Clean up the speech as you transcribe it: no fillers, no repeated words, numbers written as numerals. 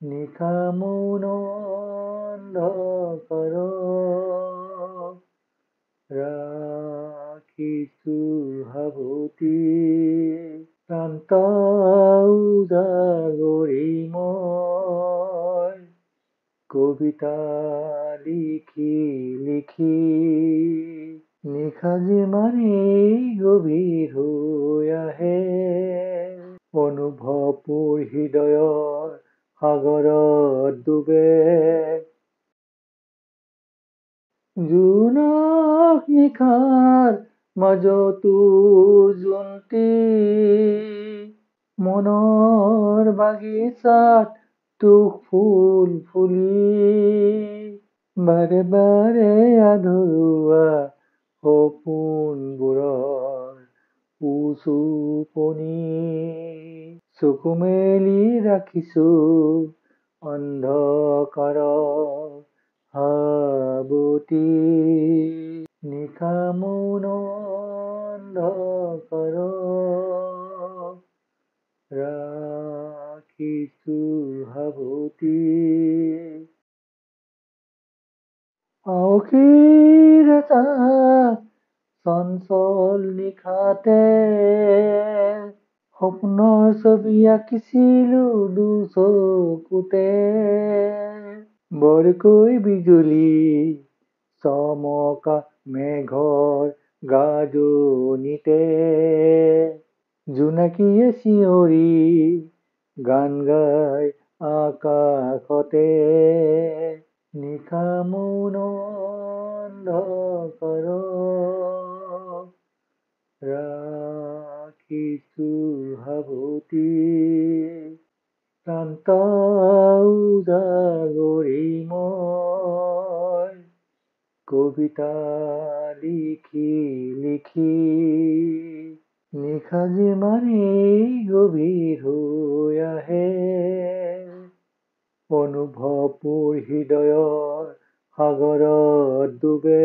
নিশা মৌন অন্ধকাৰত ৰাখিছো সাৱটি ক্লান্ত উজাগৰি মই কবিতা লিখি লিখি নিশা যিমানেই গভীৰ হৈ আহে অনুভৱ মোৰ হৃদয়ৰ সাগৰত ডুবে জোনাক নিশাৰ মাজতো জোনটি মনৰ বাগিচাত তোক ফুল ফুলি বাৰে বাৰে আধৰুৱা সপোনবোৰৰ উচুপনি চকু মেলি ৰাখিছো অন্ধকাৰত সাৱটি নিশা মৌন অন্ধকাৰত ৰাখিছো সাৱটি আঁউসীৰ এটা চঞ্চল নিশাতে সপোনৰ ছবি আঁকিছিলো দুচকুতে বৰকৈ বিজুলী চমকা মেঘৰ গাজনিতে জোনাকীয়ে চিঞৰি গান গাই আকাশতে নিশা মৌন অন্ধকাৰত ৰাখিছো সাৱটি ক্লান্ত উজাগৰি মই কবিতা লিখি লিখি নিশা যিমানেই গভীৰ হৈ আহে অনুভৱ মোৰ হৃদয়ৰ সাগৰত ডুবে